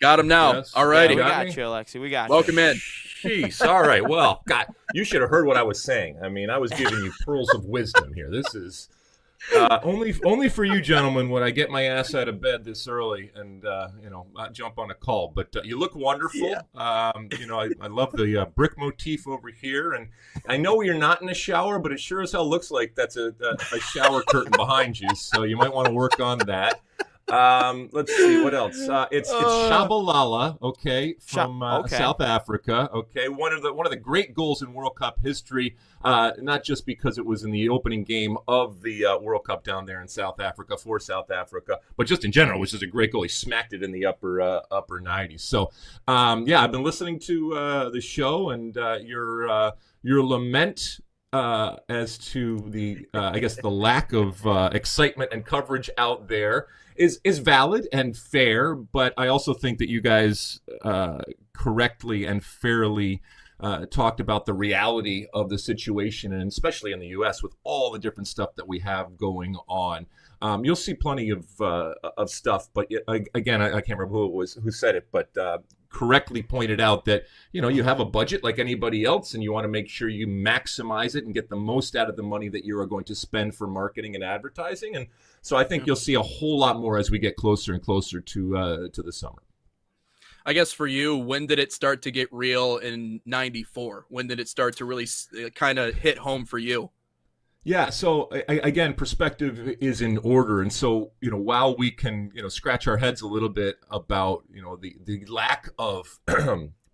Got him now. Yes. All Yeah, righty. we got you, Alexi. We got Welcome you. in. Jeez. All right. Well, God, you should have heard what I was saying. I mean, I was giving you pearls of wisdom here. This is only for you, gentlemen, would I get my ass out of bed this early and jump on a call. But you look wonderful. Yeah. I love the brick motif over here, and I know you're not in a shower, but it sure as hell looks like that's a shower curtain behind you. So you might want to work on that. Let's see what else. It's Shabalala, okay, from South Africa, okay. One of the great goals in World Cup history. Not just because it was in the opening game of the World Cup down there in South Africa for South Africa, but just in general, which is a great goal. He smacked it in the upper 90s. So, I've been listening to the show and your lament as to the the lack of excitement and coverage out there is valid and fair, but I also think that you guys correctly and fairly talked about the reality of the situation, and especially in the U.S. with all the different stuff that we have going on. You'll see plenty of stuff, but again, I can't remember who it was who said it, but correctly pointed out that you have a budget like anybody else, and you want to make sure you maximize it and get the most out of the money that you are going to spend for marketing and advertising. And so I think you'll see a whole lot more as we get closer and closer to the summer. I guess for you, when did it start to get real in '94? When did it start to really kind of hit home for you? Yeah, so again, perspective is in order, and so while we can scratch our heads a little bit about the lack of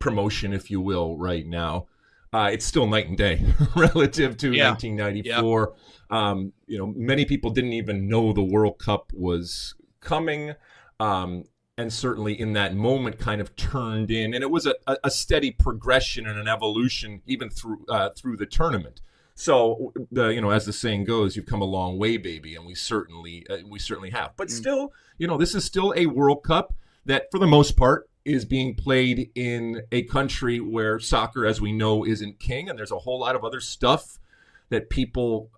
promotion, if you will, right now, it's still night and day relative to 1994. Yeah. Many people didn't even know the World Cup was coming, and certainly in that moment, kind of turned in, and it was a steady progression and an evolution even through the tournament. So as the saying goes, you've come a long way, baby, and we certainly have. But still, this is still a World Cup that, for the most part, is being played in a country where soccer, as we know, isn't king, and there's a whole lot of other stuff that people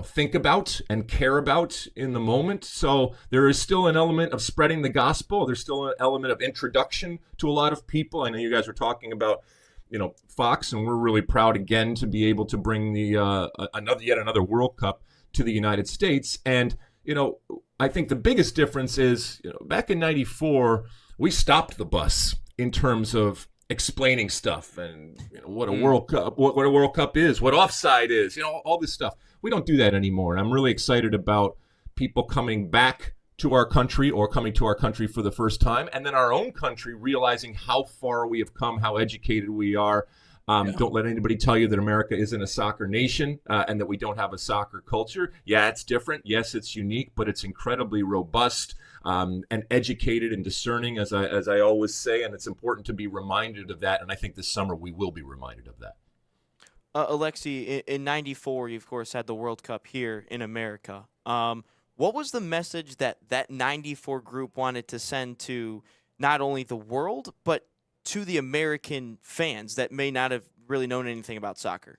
think about and care about in the moment. So there is still an element of spreading the gospel. There's still an element of introduction to a lot of people. I know you guys were talking about Fox, and we're really proud again to be able to bring the yet another World Cup to the United States. And I think the biggest difference is back in '94 we stopped the bus in terms of explaining stuff and what a World Cup, what a World Cup is, what offside is, all this stuff. We don't do that anymore, and I'm really excited about people coming back to our country or coming to our country for the first time, and then our own country realizing how far we have come, how educated we are. Don't let anybody tell you that America isn't a soccer nation and that we don't have a soccer culture. Yeah, it's different. Yes, it's unique, but it's incredibly robust and educated and discerning, as I always say, and it's important to be reminded of that, and I think this summer we will be reminded of that. Alexi, in '94, you, of course, had the World Cup here in America. What was the message that 94 group wanted to send to not only the world, but to the American fans that may not have really known anything about soccer?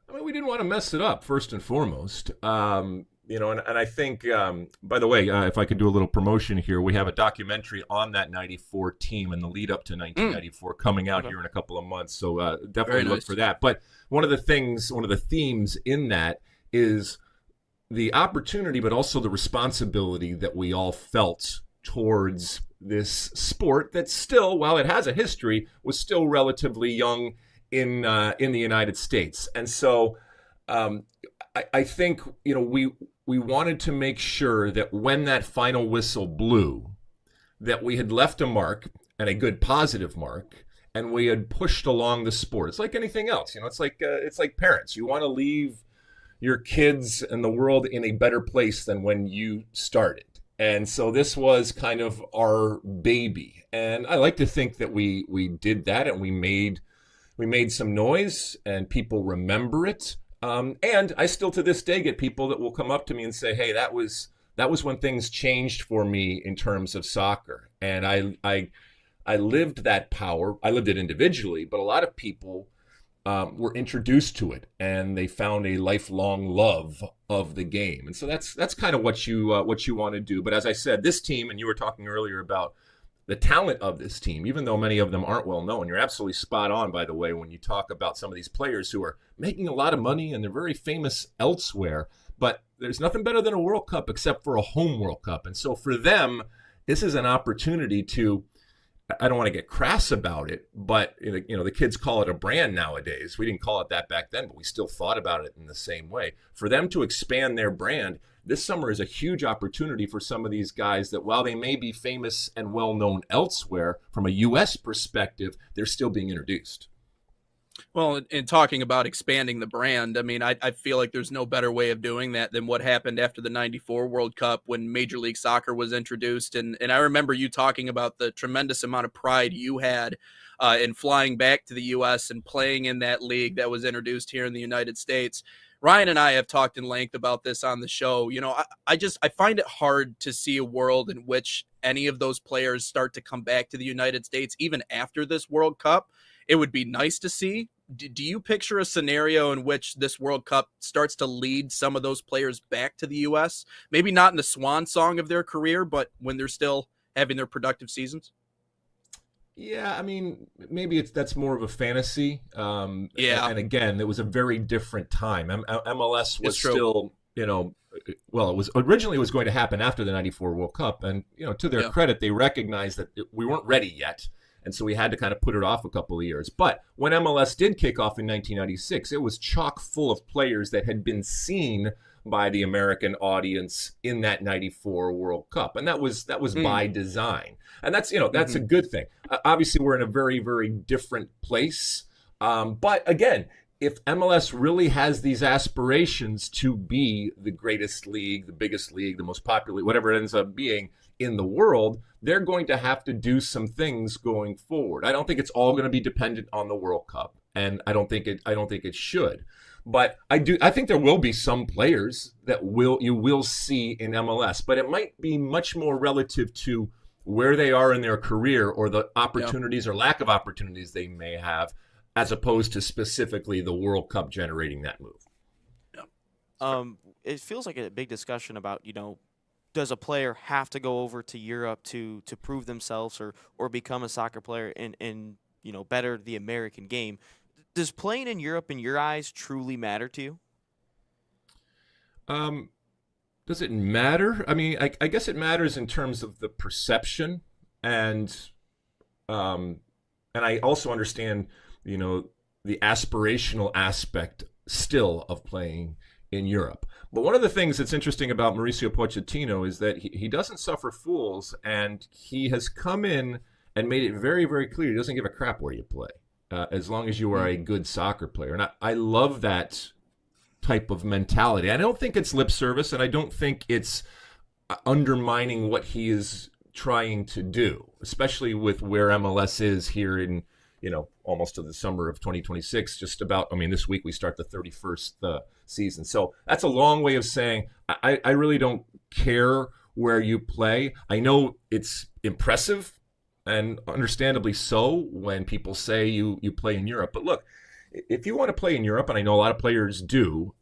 I mean, we didn't want to mess it up, first and foremost. And I think, by the way, if I could do a little promotion here, we have a documentary on that 94 team and the lead up to 1994 coming out here in a couple of months. So definitely look for that. But one of the themes in that is the opportunity, but also the responsibility that we all felt towards this sport that still, while it has a history, was still relatively young in the United States. And so I think we wanted to make sure that when that final whistle blew, that we had left a mark, and a good positive mark, and we had pushed along the sport. It's like anything else, it's like parents. You want to leave your kids and the world in a better place than when you started. And so this was kind of our baby. And I like to think that we did that, and we made some noise, and people remember it. And I still to this day get people that will come up to me and say, hey, that was when things changed for me in terms of soccer. And I lived that power. I lived it individually, but a lot of people were introduced to it, and they found a lifelong love of the game. And so that's kind of what you want to do. But as I said, this team, and you were talking earlier about the talent of this team, even though many of them aren't well known. You're absolutely spot on, by the way, when you talk about some of these players who are making a lot of money and they're very famous elsewhere. But there's nothing better than a World Cup except for a home World Cup. And so for them, this is an opportunity to, I don't want to get crass about it, but the kids call it a brand nowadays. We didn't call it that back then, but we still thought about it in the same way. For them to expand their brand, this summer is a huge opportunity for some of these guys that, while they may be famous and well known elsewhere, from a U.S. perspective, they're still being introduced. Well, in talking about expanding the brand, I mean, I feel like there's no better way of doing that than what happened after the 94 World Cup when Major League Soccer was introduced. And I remember you talking about the tremendous amount of pride you had in flying back to the U.S. and playing in that league that was introduced here in the United States. Ryan and I have talked in length about this on the show. I find it hard to see a world in which any of those players start to come back to the United States, even after this World Cup. It would be nice to see. Do you picture a scenario in which this World Cup starts to lead some of those players back to the U.S.? Maybe not in the swan song of their career, but when they're still having their productive seasons? Yeah, I mean, maybe that's more of a fantasy. Yeah. And again, it was a very different time. MLS was still, well, it was originally going to happen after the 94 World Cup. And, to their credit, they recognized that we weren't ready yet. And so we had to kind of put it off a couple of years. But when MLS did kick off in 1996, it was chock full of players that had been seen by the American audience in that 94 World Cup. And that was by design. And that's a good thing. Obviously, we're in a very, very different place. But again, if MLS really has these aspirations to be the greatest league, the biggest league, the most popular, whatever it ends up being in the world, they're going to have to do some things going forward. I don't think it's all going to be dependent on the World Cup, and I don't think it should. But I think there will be some players that you will see in MLS, but it might be much more relative to where they are in their career or the opportunities or lack of opportunities they may have, as opposed to specifically the World Cup generating that move. It feels like a big discussion about, does a player have to go over to Europe to prove themselves or become a soccer player and better the American game? Does playing in Europe, in your eyes, truly matter to you? Does it matter? I mean, I guess it matters in terms of the perception, and I also understand, the aspirational aspect still of playing in Europe. But one of the things that's interesting about Mauricio Pochettino is that he doesn't suffer fools, and he has come in and made it very, very clear he doesn't give a crap where you play, as long as you are a good soccer player. And I love that type of mentality. I don't think it's lip service, and I don't think it's undermining what he is trying to do, especially with where MLS is here in, almost to the summer of 2026, just about, this week we start the 31st season. So that's a long way of saying, I really don't care where you play. I know it's impressive, and understandably so, when people say you play in Europe. But look, if you want to play in Europe, and I know a lot of players do,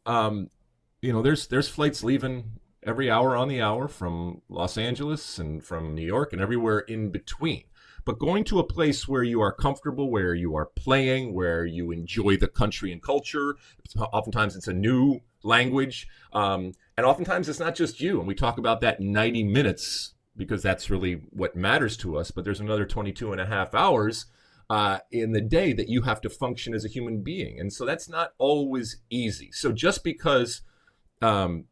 there's flights leaving every hour on the hour from Los Angeles and from New York and everywhere in between. But going to a place where you are comfortable, where you are playing, where you enjoy the country and culture, oftentimes it's a new language, and oftentimes it's not just you. And we talk about that 90 minutes because that's really what matters to us. But there's another 22 and a half hours in the day that you have to function as a human being. And so that's not always easy. So just because you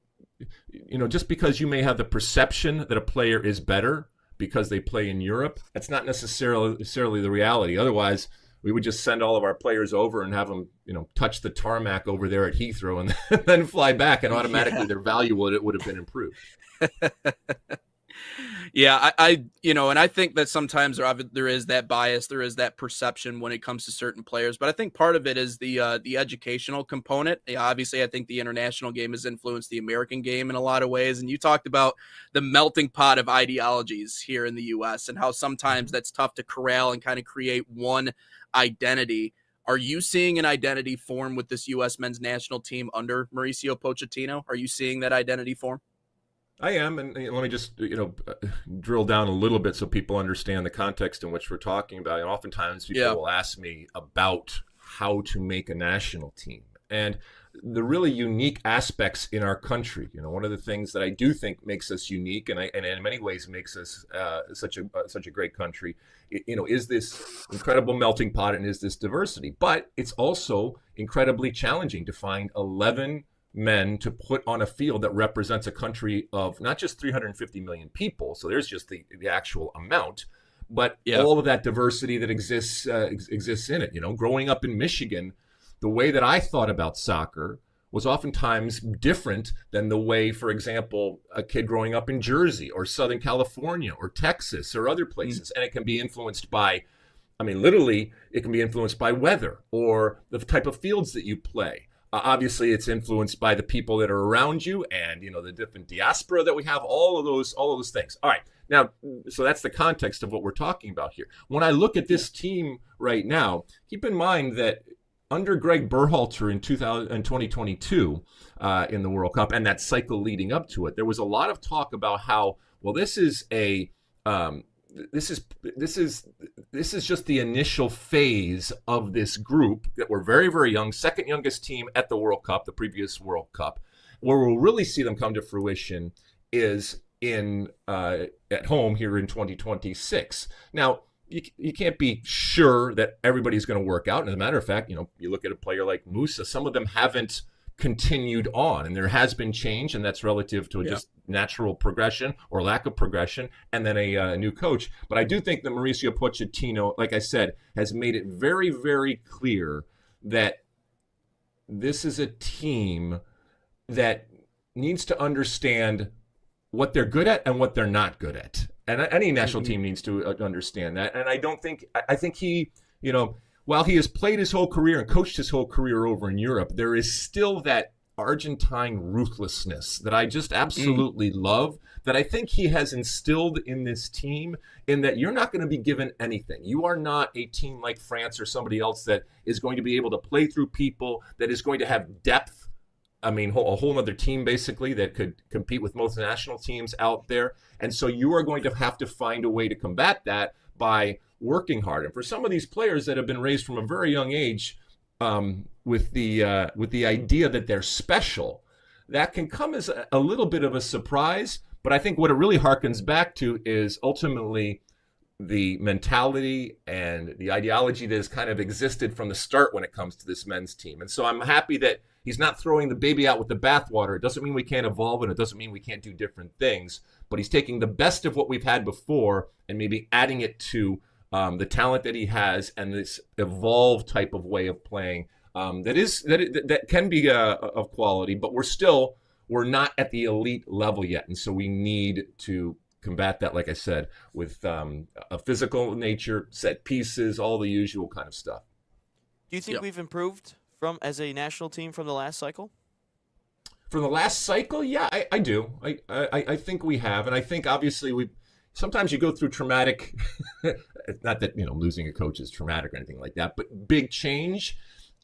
may have the perception that a player is better because they play in Europe, that's not necessarily the reality. Otherwise, we would just send all of our players over and have them, touch the tarmac over there at Heathrow and then fly back, and automatically their value would have been improved. Yeah, and I think that sometimes there is that bias, there is that perception when it comes to certain players. But I think part of it is the educational component. Obviously, I think the international game has influenced the American game in a lot of ways. And you talked about the melting pot of ideologies here in the U.S. and how sometimes that's tough to corral and kind of create one identity. Are you seeing an identity form with this U.S. men's national team under Mauricio Pochettino? Are you seeing that identity form? I am, and let me just drill down a little bit so people understand the context in which we're talking about. And oftentimes people will ask me about how to make a national team and the really unique aspects in our country. One of the things that I do think makes us unique, and in many ways makes us such a great country, is this incredible melting pot and is this diversity. But it's also incredibly challenging to find 11 men to put on a field that represents a country of not just 350 million people. So there's just the actual amount, but all of that diversity that exists in it. Growing up in Michigan, the way that I thought about soccer was oftentimes different than the way, for example, a kid growing up in Jersey or Southern California or Texas or other places. And it can be influenced by, literally, it can be influenced by weather or the type of fields that you play. Obviously, it's influenced by the people that are around you and, the different diaspora that we have, all of those things. All right. Now, so that's the context of what we're talking about here. When I look at this team right now, keep in mind that under Greg Berhalter in 2022 in the World Cup and that cycle leading up to it, there was a lot of talk about how, well, this is just the initial phase of this group that were very, very young, second youngest team at the World Cup, the previous World Cup. Where we'll really see them come to fruition is in at home here in 2026. Now, you can't be sure that everybody's going to work out. And as a matter of fact, you look at a player like Musa, some of them haven't continued on, and there has been change, and that's relative to just natural progression or lack of progression, and then a new coach. But I do think that Mauricio Pochettino, like I said, has made it very, very clear that this is a team that needs to understand what they're good at and what they're not good at. And any national team needs to understand that. And I think he, while he has played his whole career and coached his whole career over in Europe, there is still that Argentine ruthlessness that I just absolutely love, that I think he has instilled in this team, in that you're not going to be given anything. You are not a team like France or somebody else that is going to be able to play through people, that is going to have depth. A whole other team basically that could compete with most national teams out there. And so you are going to have to find a way to combat that by working hard. And for some of these players that have been raised from a very young age with the idea that they're special, that can come as a little bit of a surprise. But I think what it really harkens back to is ultimately the mentality and the ideology that has kind of existed from the start when it comes to this men's team. And so I'm happy that he's not throwing the baby out with the bathwater. It doesn't mean we can't evolve, and it doesn't mean we can't do different things. But he's taking the best of what we've had before and maybe adding it to the talent that he has and this evolved type of way of playing that can be of quality. But we're not at the elite level yet, and so we need to combat that, like I said, with a physical nature, set pieces, all the usual kind of stuff. Do you think we've improved as a national team from the last cycle? From the last cycle, yeah, I do. I think we have, and I think obviously sometimes you go through traumatic. Not that losing a coach is traumatic or anything like that, but big change.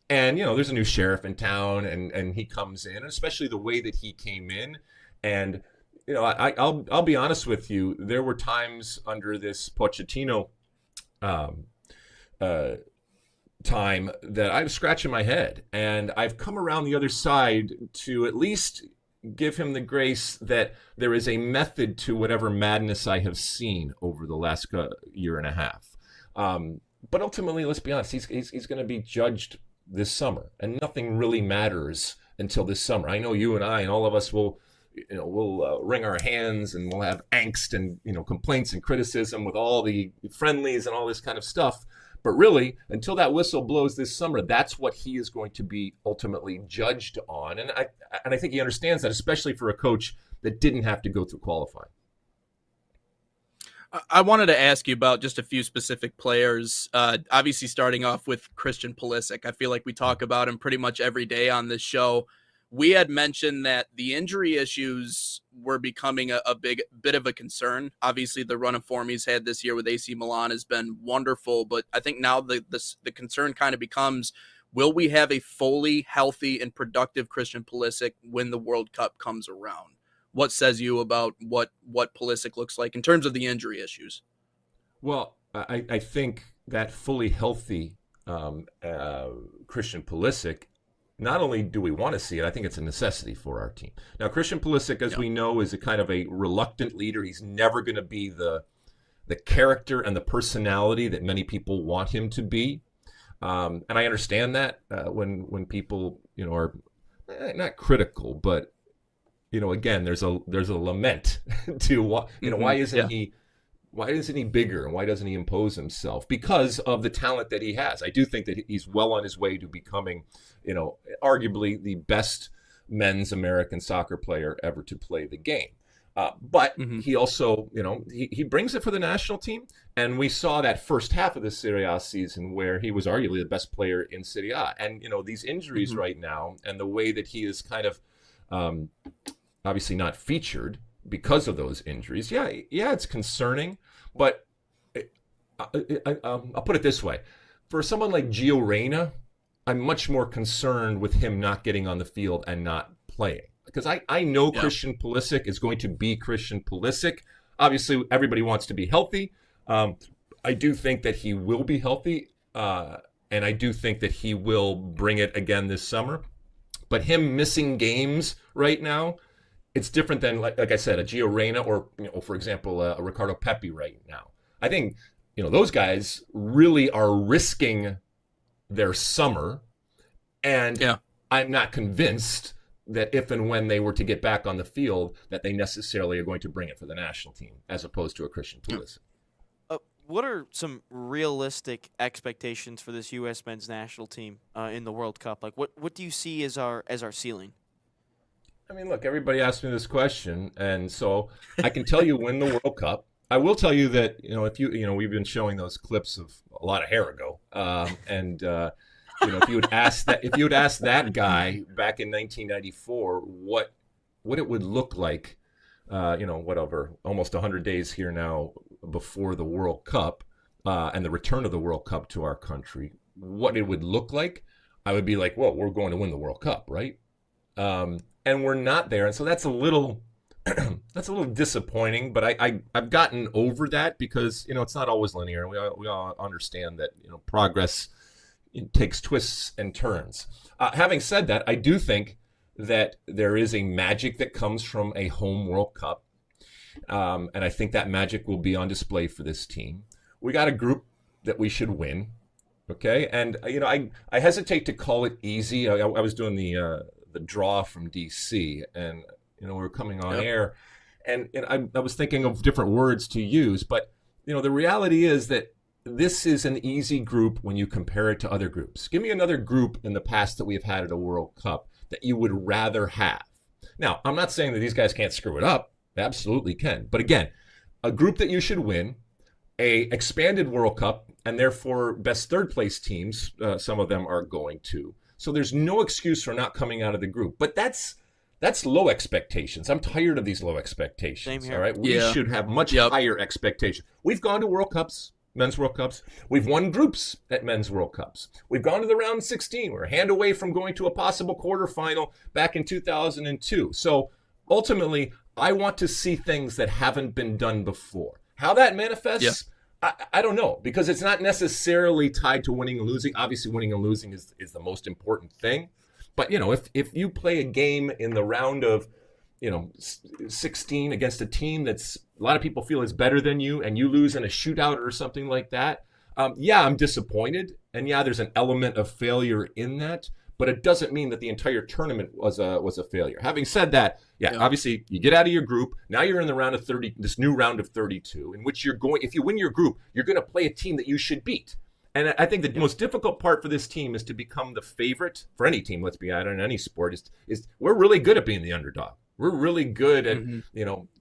And there's a new sheriff in town, and he comes in, and especially the way that he came in, and I'll be honest with you. There were times under this Pochettino time that I was scratching my head, and I've come around the other side to at least give him the grace that there is a method to whatever madness I have seen over the last year and a half. But ultimately, let's be honest, he's going to be judged this summer, and nothing really matters until this summer. I know you and I and all of us will wring our hands, and we'll have angst and complaints and criticism with all the friendlies and all this kind of stuff. But really, until that whistle blows this summer, that's what he is going to be ultimately judged on. And I think he understands that, especially for a coach that didn't have to go through qualifying. I wanted to ask you about just a few specific players, obviously starting off with Christian Pulisic. I feel like we talk about him pretty much every day on this show. we had mentioned that the injury issues were becoming a big bit of a concern. Obviously, the run of form he's had this year with AC Milan has been wonderful, but I think now the concern kind of becomes, will we have a fully healthy and productive Christian Pulisic when the World Cup comes around? What says you about what Pulisic looks like in terms of the injury issues? Well, I think that fully healthy Christian Pulisic, not only do we want to see it, I think it's a necessity for our team. Now, Christian Pulisic, as we know, is a kind of a reluctant leader. He's never going to be the character and the personality that many people want him to be. And I understand that when people, are not critical, but again, there's a lament to why isn't he bigger, and why doesn't he impose himself? Because of the talent that he has. I do think that he's well on his way to becoming, arguably the best men's American soccer player ever to play the game. But he also, he brings it for the national team. And we saw that first half of the Serie A season where he was arguably the best player in Serie A. And, these injuries right now and the way that he is kind of obviously not featured because of those injuries. Yeah, it's concerning. But I'll put it this way. For someone like Gio Reyna, I'm much more concerned with him not getting on the field and not playing. Because I know Christian Pulisic is going to be Christian Pulisic. Obviously, everybody wants to be healthy. I do think that he will be healthy, and I do think that he will bring it again this summer. But him missing games right now, it's different than, like I said, a Gio Reyna or, for example, a Ricardo Pepi right now. I think, those guys really are risking their summer, and I'm not convinced that if and when they were to get back on the field, that they necessarily are going to bring it for the national team, as opposed to a Christian Pulisic. What are some realistic expectations for this U.S. men's national team in the World Cup? Like, what do you see as our ceiling? I mean, look, everybody asked me this question, and so I can tell you win the World Cup. I will tell you that, if we've been showing those clips of a lot of hair ago, and if you had asked that guy back in 1994 what it would look like, whatever, almost 100 days here now before the World Cup and the return of the World Cup to our country, what it would look like, I would be like, well, we're going to win the World Cup, right? And we're not there, and so that's a little disappointing. But I've gotten over that because it's not always linear, and we all understand that progress takes twists and turns. Having said that, I do think that there is a magic that comes from a home World Cup. And I think that magic will be on display for this team. We got a group that we should win. Okay. And, I hesitate to call it easy. I was doing the draw from DC, and, we were coming on air, and I was thinking of different words to use, but, the reality is that this is an easy group when you compare it to other groups. Give me another group in the past that we have had at a World Cup that you would rather have. Now, I'm not saying that these guys can't screw it up. They absolutely can. But again, a group that you should win, a expanded World Cup, and therefore best third place teams, some of them are going to. So there's no excuse for not coming out of the group. But that's low expectations. I'm tired of these low expectations. Same here. All right, we should have much higher expectations. We've gone to World Cups. Men's World Cups. We've won groups at Men's World Cups. We've gone to the round 16. We're a hand away from going to a possible quarterfinal back in 2002. So ultimately, I want to see things that haven't been done before. How that manifests, I don't know, because it's not necessarily tied to winning and losing. Obviously, winning and losing is the most important thing. But, if you play a game in the round of 16 against a team that's a lot of people feel is better than you, and you lose in a shootout or something like that, I'm disappointed. And there's an element of failure in that, but it doesn't mean that the entire tournament was a failure. Having said that, obviously you get out of your group. Now you're in the round of 30, this new round of 32, in which if you win your group, you're going to play a team that you should beat. And I think the most difficult part for this team is to become the favorite for any team. Let's be honest, in any sport is we're really good at being the underdog. We're really good at,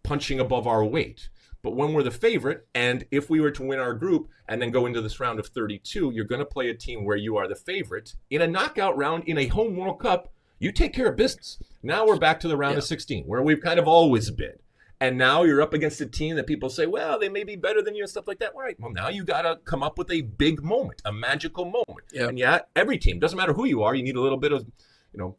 punching above our weight. But when we're the favorite, and if we were to win our group and then go into this round of 32, you're going to play a team where you are the favorite. In a knockout round, in a home World Cup, You take care of business. Now we're back to the round of 16, where we've kind of always been. And now you're up against a team that people say, well, they may be better than you and stuff like that. All right, well, now you got to come up with a big moment, a magical moment. Yeah. And every team, doesn't matter who you are, you need a little bit of,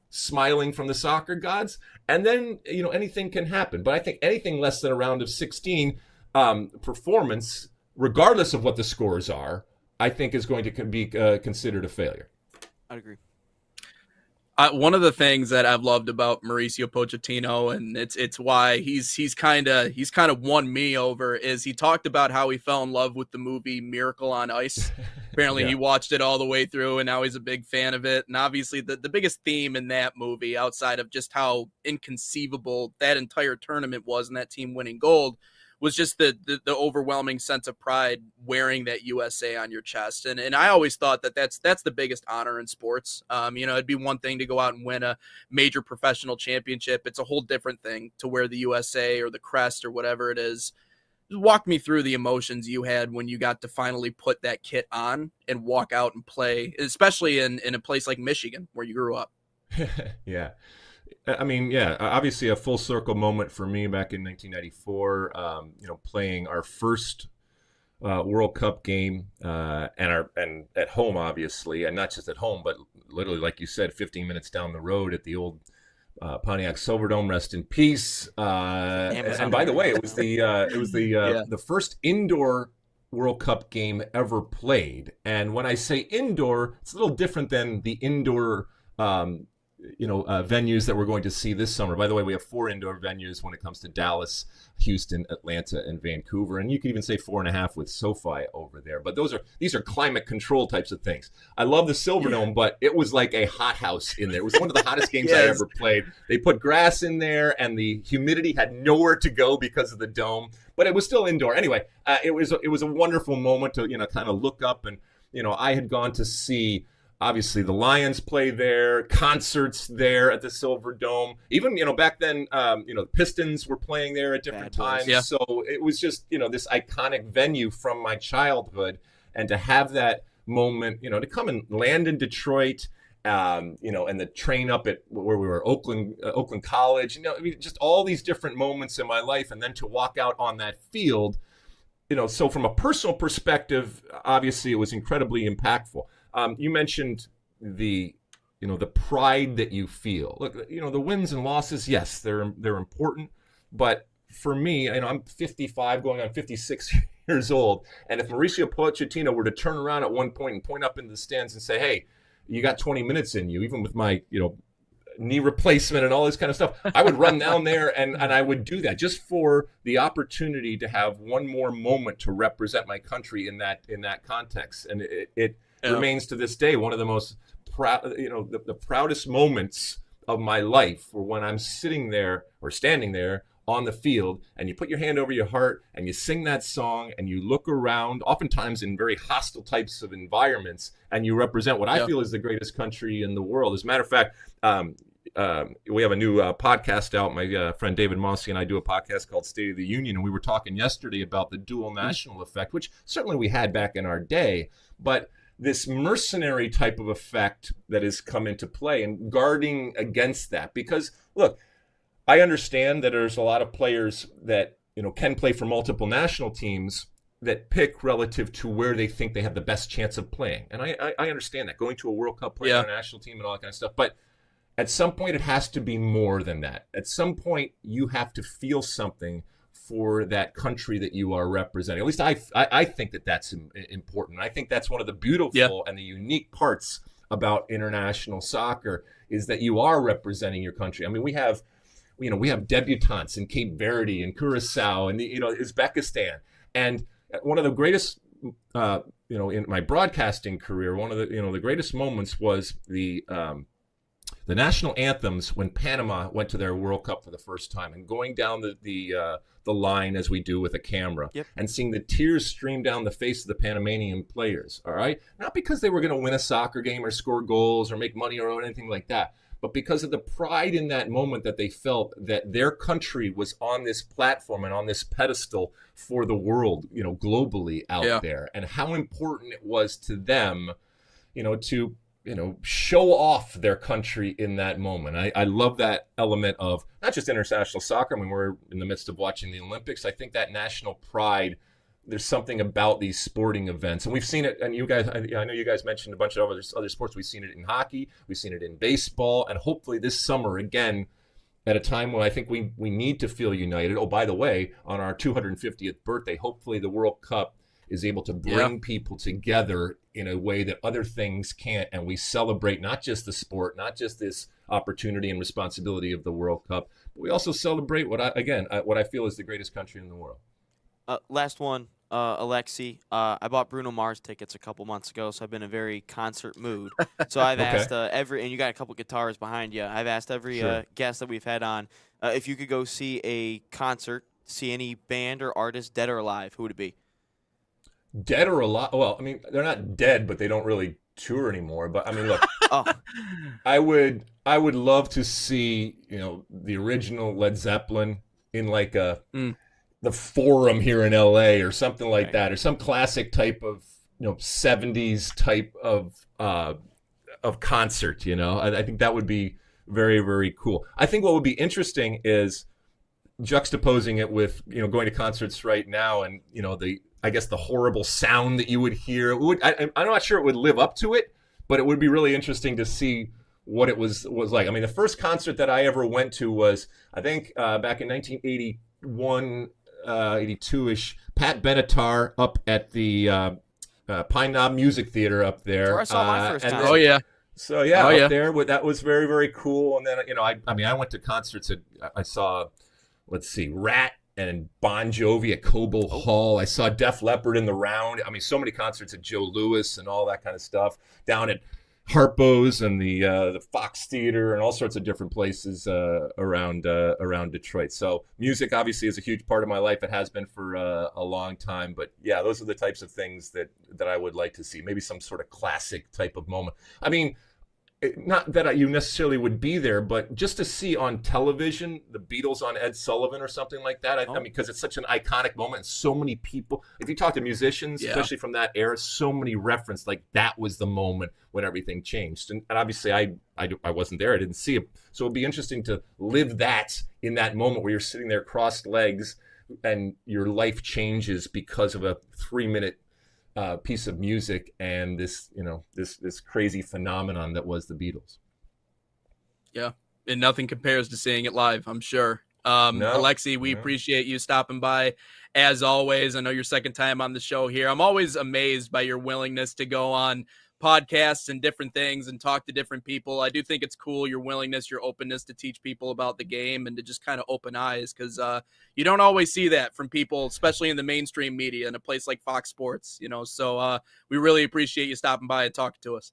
smiling from the soccer gods. And then, anything can happen. But I think anything less than a round of 16 performance, regardless of what the scores are, I think is going to be considered a failure. I'd agree. One of the things that I've loved about Mauricio Pochettino, and it's why he's kind of won me over, is he talked about how he fell in love with the movie Miracle on Ice. Apparently he watched it all the way through, and now he's a big fan of it. And obviously the biggest theme in that movie, outside of just how inconceivable that entire tournament was and that team winning gold, was just the overwhelming sense of pride wearing that USA on your chest. And I always thought that's the biggest honor in sports. It'd be one thing to go out and win a major professional championship. It's a whole different thing to wear the USA or the crest or whatever it is. Just walk me through the emotions you had when you got to finally put that kit on and walk out and play, especially in a place like Michigan where you grew up. Yeah. I mean, obviously a full circle moment for me back in 1994, playing our first World Cup game and at home, obviously, and not just at home, but literally, like you said, 15 minutes down the road at the old Pontiac Silverdome, rest in peace. And by the way, it was the first indoor World Cup game ever played. And when I say indoor, it's a little different than the indoor venues that we're going to see this summer. By the way, we have 4 indoor venues when it comes to Dallas, Houston, Atlanta, and Vancouver. And you can even say 4.5 with SoFi over there. But these are climate control types of things. I love the Silverdome, but it was like a hothouse in there. It was one of the hottest games I ever played. They put grass in there, and the humidity had nowhere to go because of the dome. But it was still indoor. Anyway, it was a wonderful moment to kind of look up, and I had gone to see, obviously, the Lions play there, concerts there at the Silverdome. Even, back then, the Pistons were playing there at different times. Yeah. So it was just, this iconic venue from my childhood. And to have that moment, to come and land in Detroit, and the train up at where we were, Oakland College, just all these different moments in my life. And then to walk out on that field, so from a personal perspective, obviously, it was incredibly impactful. You mentioned the pride that you feel. Look, the wins and losses, yes, they're important. But for me, I'm 55 going on 56 years old. And if Mauricio Pochettino were to turn around at one point and point up into the stands and say, hey, you got 20 minutes in you, even with my, knee replacement and all this kind of stuff, I would run down there and I would do that just for the opportunity to have one more moment to represent my country in that context. And it remains to this day one of the most proud, the proudest moments of my life, for when I'm sitting there or standing there on the field and you put your hand over your heart and you sing that song and you look around, oftentimes in very hostile types of environments, and you represent what I feel is the greatest country in the world. As a matter of fact, we have a new podcast out. My friend David Mossy and I do a podcast called State of the Union, and we were talking yesterday about the dual national effect, which certainly we had back in our day, but this mercenary type of effect that has come into play, and guarding against that. Because, look, I understand that there's a lot of players that can play for multiple national teams that pick relative to where they think they have the best chance of playing. And I understand that, going to a World Cup, playing on a national team and all that kind of stuff. But at some point, it has to be more than that. At some point, you have to feel something for that country that you are representing. At least I think that that's important. I think that's one of the beautiful and the unique parts about international soccer, is that you are representing your country. I mean, we have debutantes in Cape Verde and Curacao and Uzbekistan. And one of the greatest, in my broadcasting career, one of the greatest moments was the national anthems when Panama went to their World Cup for the first time, and going down the line as we do with a camera, and seeing the tears stream down the face of the Panamanian players. All right, not because they were going to win a soccer game or score goals or make money or anything like that, but because of the pride in that moment that they felt that their country was on this platform and on this pedestal for the world, globally out there, and how important it was to them, to show off their country in that moment. I love that element of not just international soccer. I mean, we're in the midst of watching the Olympics. I think that national pride, there's something about these sporting events, and we've seen it. And you guys, I know you guys mentioned a bunch of other sports. We've seen it in hockey, we've seen it in baseball, and hopefully this summer again, at a time when I think we need to feel united. Oh, by the way, on our 250th birthday, hopefully the World Cup is able to bring people together in a way that other things can't, and we celebrate not just the sport, not just this opportunity and responsibility of the World Cup, but we also celebrate what I feel is the greatest country in the world. Last one, Alexi. I bought Bruno Mars tickets a couple months ago, so I've been in a very concert mood. So I've asked and you got a couple guitars behind you. I've asked every guest that we've had on if you could go see a concert, see any band or artist, dead or alive, who would it be? Dead or alive? Well, I mean, they're not dead, but they don't really tour anymore. But I mean, look, I would love to see the original Led Zeppelin in like the Forum here in LA or something like that, or some classic type of 70s type of concert. I think that would be very, very cool. I think what would be interesting is juxtaposing it with going to concerts right now, and I guess the horrible sound that you would hear. I'm not sure it would live up to it, but it would be really interesting to see what it was like. I mean, the first concert that I ever went to was, I think, back in 1981, 82-ish, Pat Benatar up at the Pine Knob Music Theater up there. That's where I saw my first concert. Oh, yeah. So, up there, that was very, very cool. And then, I went to concerts. I saw, let's see, Rat and Bon Jovi at Cobo Hall. I saw Def Leppard in the Round. I mean, so many concerts at Joe Louis and all that kind of stuff. Down at Harpo's and the Fox Theater and all sorts of different places around Detroit. So music obviously is a huge part of my life. It has been for a long time. But yeah, those are the types of things that I would like to see. Maybe some sort of classic type of moment. I mean, not that you necessarily would be there, but just to see on television the Beatles on Ed Sullivan or something like that. I mean, because it's such an iconic moment. And so many people, if you talk to musicians, especially from that era, so many reference like that was the moment when everything changed. And obviously, I wasn't there. I didn't see it. So it'd be interesting to live that in that moment where you're sitting there crossed legs and your life changes because of a 3-minute piece of music and this crazy phenomenon that was the Beatles. Yeah, and nothing compares to seeing it live, I'm sure. Alexi, we appreciate you stopping by as always. I know your second time on the show here. I'm always amazed by your willingness to go on podcasts and different things and talk to different people. I do think it's cool, your willingness, your openness to teach people about the game and to just kind of open eyes, because you don't always see that from people, especially in the mainstream media in a place like Fox Sports, so we really appreciate you stopping by and talking to us.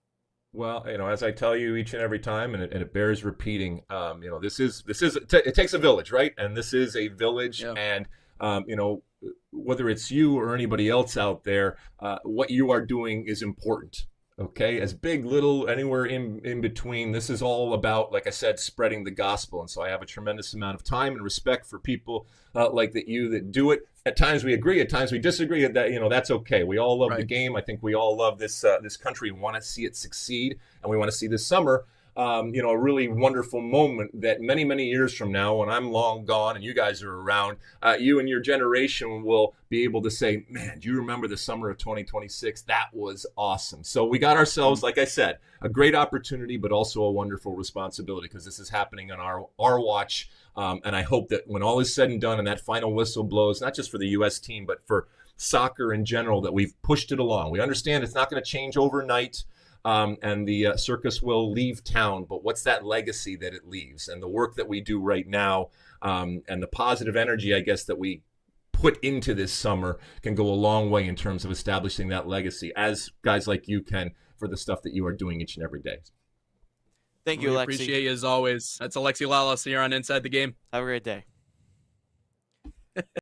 Well, as I tell you each and every time, and it bears repeating, it takes a village, right? And this is a village, and whether it's you or anybody else out there, what you are doing is important. Okay, as big, little, anywhere in between. This is all about, like I said, spreading the gospel. And so I have a tremendous amount of time and respect for people like you that do it. At times we agree, at times we disagree. That that's okay. We all love the game. I think we all love this country and want to see it succeed. And we want to see this summer, a really wonderful moment that many, many years from now, when I'm long gone and you guys are around, you and your generation will be able to say, man, do you remember the summer of 2026? That was awesome. So we got ourselves, like I said, a great opportunity, but also a wonderful responsibility, because this is happening on our watch. And I hope that when all is said and done and that final whistle blows, not just for the U.S. team, but for soccer in general, that we've pushed it along. We understand it's not going to change overnight. And the circus will leave town, but what's that legacy that it leaves? And the work that we do right now, and the positive energy, I guess, that we put into this summer can go a long way in terms of establishing that legacy, as guys like you can, for the stuff that you are doing each and every day. Thank you, Alexi. Appreciate you as always. That's Alexi Lalas here on Inside the Game. Have a great day.